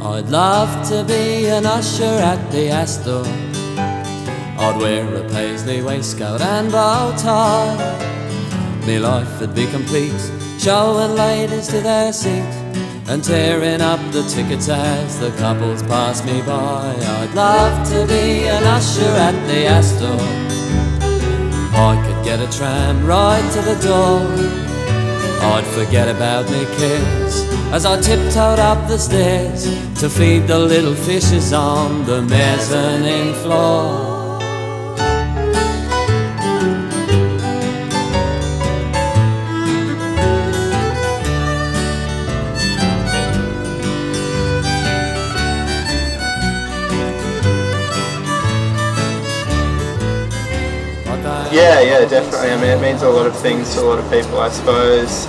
I'd love to be an usher at the Astor. I'd wear a paisley waistcoat and bow tie. Me life would be complete, showing ladies to their seat and tearing up the tickets as the couples pass me by. I'd love to be an usher at the Astor. I could get a tram right to the door. I'd forget about me cares as I tiptoed up the stairs to feed the little fishes on the mezzanine floor. Yeah, definitely. I mean, it means a lot of things to a lot of people, I suppose.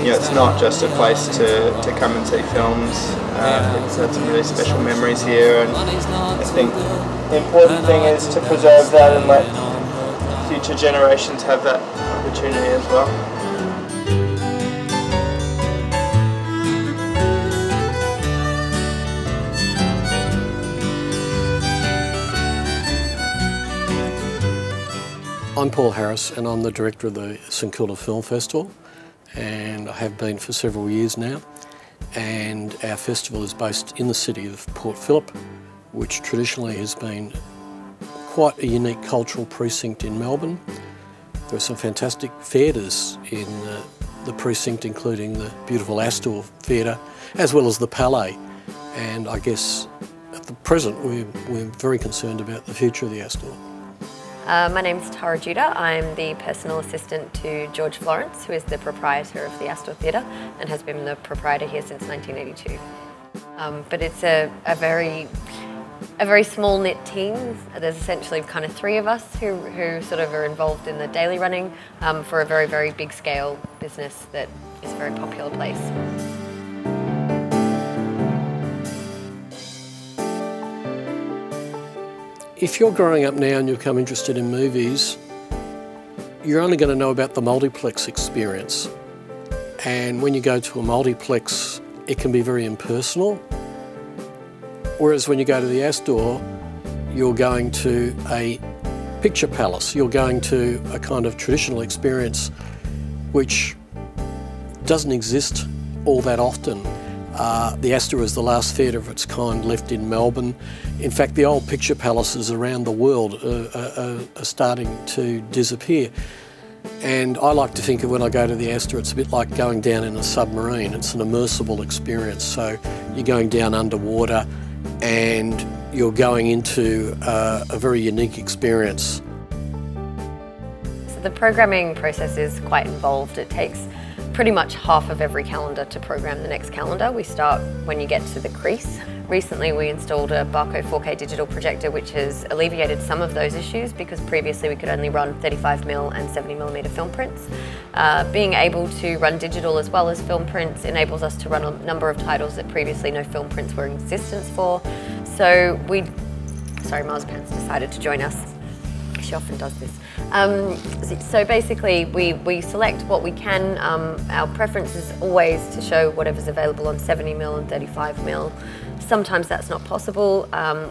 It's not just a place to come and see films. It's had some really special memories here, and I think the important thing is to preserve that and let future generations have that opportunity as well. I'm Paul Harris and I'm the director of the St Kilda Film Festival, and I have been for several years now. And our festival is based in the city of Port Phillip, which traditionally has been quite a unique cultural precinct in Melbourne. There are some fantastic theatres in the precinct, including the beautiful Astor Theatre as well as the Palais. And I guess at the present we're very concerned about the future of the Astor. My name's Tara Judah. I'm the personal assistant to George Florence, who is the proprietor of the Astor Theatre and has been the proprietor here since 1982. But it's a very small knit team. There's essentially kind of three of us who sort of are involved in the daily running for a very, very big scale business that is a very popular place. If you're growing up now and you become interested in movies, you're only going to know about the multiplex experience. And when you go to a multiplex, it can be very impersonal. Whereas when you go to the Astor, you're going to a picture palace. You're going to a kind of traditional experience which doesn't exist all that often. The Astor is the last theatre of its kind left in Melbourne. In fact, the old picture palaces around the world are starting to disappear. And I like to think of when I go to the Astor, it's a bit like going down in a submarine. It's an immersible experience. So you're going down underwater and you're going into a very unique experience. So the programming process is quite involved. It takes pretty much half of every calendar to program the next calendar. We start when you get to the crease. Recently we installed a Barco 4K digital projector which has alleviated some of those issues because previously we could only run 35mm and 70mm film prints. Being able to run digital as well as film prints enables us to run a number of titles that previously no film prints were in existence for. So Marzipan's decided to join us. She often does this. So basically we select what we can. Our preference is always to show whatever's available on 70mm and 35mm. Sometimes that's not possible.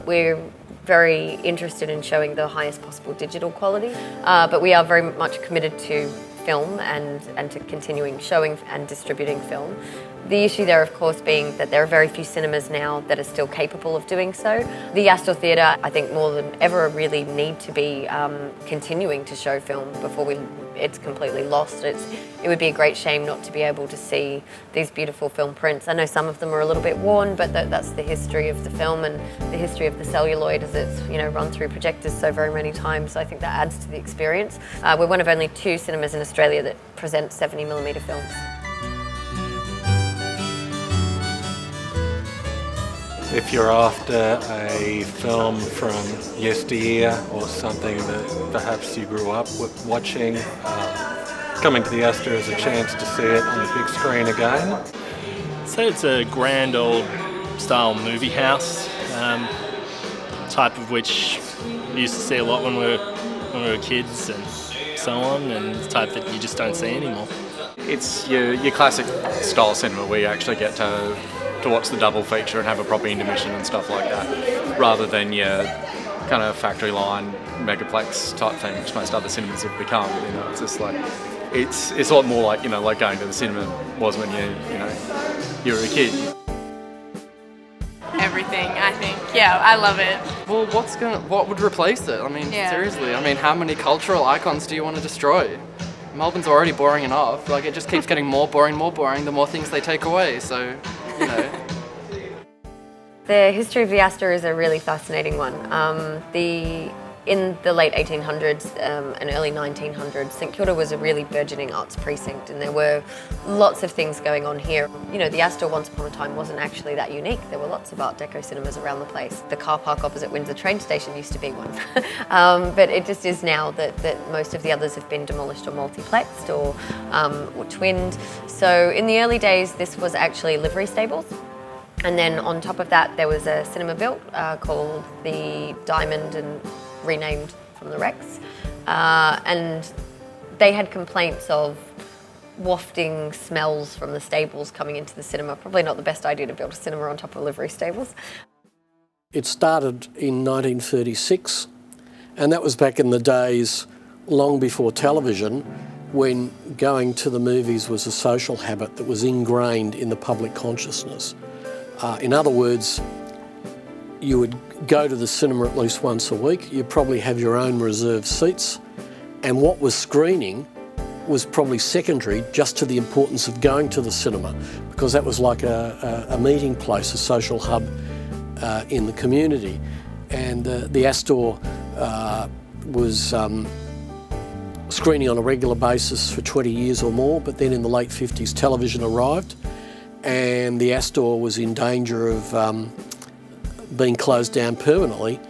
We're very interested in showing the highest possible digital quality, but we are very much committed to film and to continuing showing and distributing film. The issue there, of course, being that there are very few cinemas now that are still capable of doing so. The Astor Theatre, I think more than ever, really need to be continuing to show film before it's completely lost. It would be a great shame not to be able to see these beautiful film prints. I know some of them are a little bit worn, but that's the history of the film and the history of the celluloid as it's run through projectors so very many times. So I think that adds to the experience. We're one of only 2 cinemas in Australia that present 70mm films. If you're after a film from yesteryear or something that perhaps you grew up watching, coming to the Astor is a chance to see it on the big screen again. So it's a grand old style movie house, type of which we used to see a lot when we were kids and so on, and the type that you just don't see anymore. It's your classic style cinema where you actually get to to watch the double feature and have a proper intermission and stuff like that, rather than your kind of factory line megaplex type thing, which most other cinemas have become. You know, it's just like it's a lot more like, you know, like going to the cinema was when you were a kid. Everything, I think. Yeah, I love it. Well, what would replace it? I mean, seriously, I mean, how many cultural icons do you want to destroy? Melbourne's already boring enough. Like, it just keeps getting more boring, the more things they take away, so, you know. The history of the Astor is a really fascinating one. In the late 1800s and early 1900s, St Kilda was a really burgeoning arts precinct, and there were lots of things going on here. You know, the Astor once upon a time wasn't actually that unique. There were lots of Art Deco cinemas around the place. The car park opposite Windsor train station used to be one. But it just is now that most of the others have been demolished or multiplexed or twinned. So in the early days, this was actually livery stables. And then on top of that, there was a cinema built called the Diamond, and renamed from the Rex, and they had complaints of wafting smells from the stables coming into the cinema. Probably not the best idea to build a cinema on top of livery stables. It started in 1936, and that was back in the days long before television, when going to the movies was a social habit that was ingrained in the public consciousness. In other words, you would go to the cinema at least once a week. You'd probably have your own reserved seats, and what was screening was probably secondary just to the importance of going to the cinema, because that was like a meeting place, a social hub in the community. And the Astor was screening on a regular basis for 20 years or more, but then in the late 50s television arrived, and the Astor was in danger of being closed down permanently.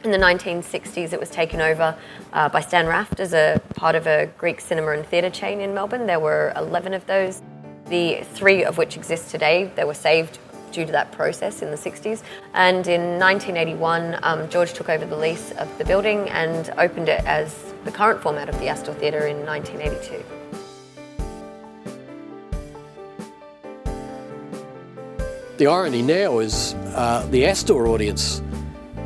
In the 1960s, it was taken over by Stan Raft as a part of a Greek cinema and theatre chain in Melbourne. There were 11 of those, the 3 of which exist today. They were saved due to that process in the 60s. And in 1981, George took over the lease of the building and opened it as the current format of the Astor Theatre in 1982. The irony now is the Astor audience,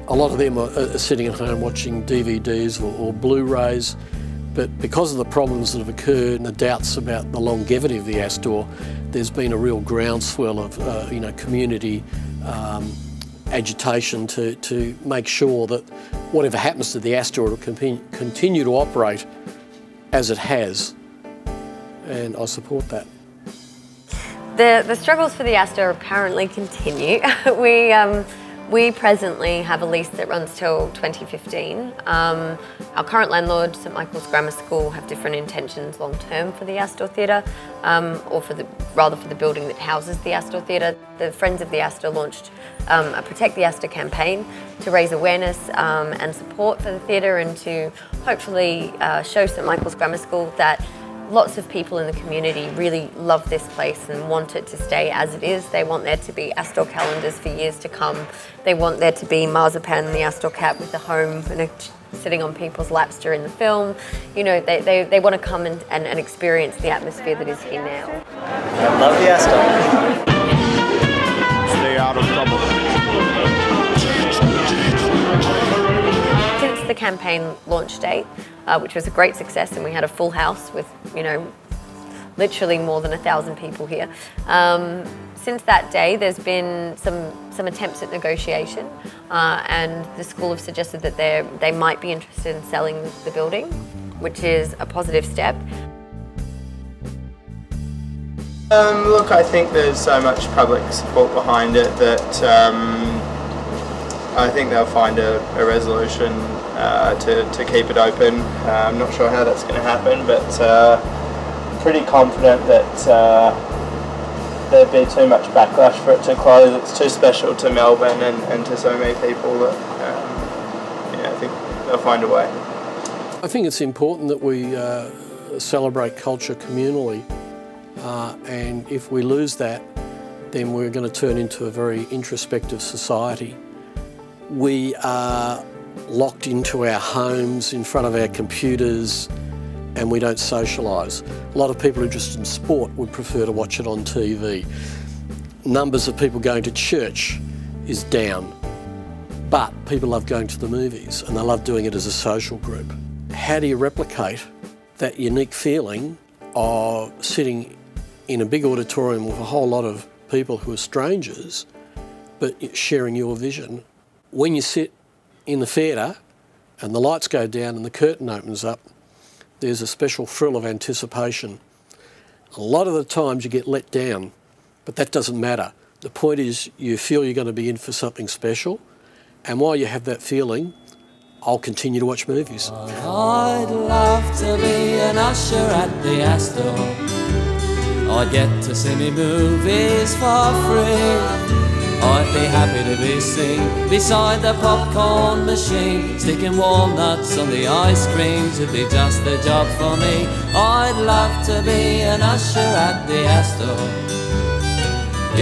a lot of them are sitting at home watching DVDs or Blu-rays, but because of the problems that have occurred and the doubts about the longevity of the Astor, there's been a real groundswell of community agitation to make sure that whatever happens to the Astor will continue to operate as it has, and I support that. The struggles for the Astor apparently continue. We presently have a lease that runs till 2015. Our current landlord, St Michael's Grammar School, have different intentions long term for the Astor Theatre, or rather for the building that houses the Astor Theatre. The Friends of the Astor launched a Protect the Astor campaign to raise awareness and support for the theatre, and to hopefully show St Michael's Grammar School that lots of people in the community really love this place and want it to stay as it is. They want there to be Astor calendars for years to come. They want there to be marzipan and the Astor cat with the home sitting on people's laps during the film. You know, they want to come and experience the atmosphere that is here now. I love the Astor. Stay out of trouble. Since the campaign launch date, which was a great success, and we had a full house with, you know, literally more than 1,000 people here. Since that day, there's been some attempts at negotiation, and the school have suggested that they might be interested in selling the building, which is a positive step. Look, I think there's so much public support behind it that I think they'll find a resolution to keep it open. I'm not sure how that's going to happen, but pretty confident that there'd be too much backlash for it to close. It's too special to Melbourne and to so many people that I think they'll find a way. I think it's important that we celebrate culture communally, and if we lose that, then we're going to turn into a very introspective society. We are locked into our homes, in front of our computers, and we don't socialise. A lot of people interested in sport would prefer to watch it on TV. numbers of people going to church is down, but people love going to the movies and they love doing it as a social group. How do you replicate that unique feeling of sitting in a big auditorium with a whole lot of people who are strangers but sharing your vision? When you sit in the theatre and the lights go down and the curtain opens up, there's a special thrill of anticipation. A lot of the times you get let down, but that doesn't matter. The point is you feel you're going to be in for something special, and while you have that feeling, I'll continue to watch movies. I'd love to be an usher at the Astor. I'd get to see me movies for free. I'd be happy to be seen beside the popcorn machine, sticking walnuts on the ice creams would be just the job for me. I'd love to be an usher at the Astor.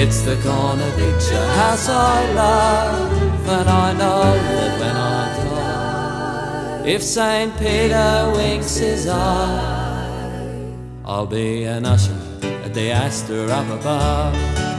It's the corner picture house I love, and I know that when I die, if St. Peter winks his eye, I'll be an usher at the Astor up above.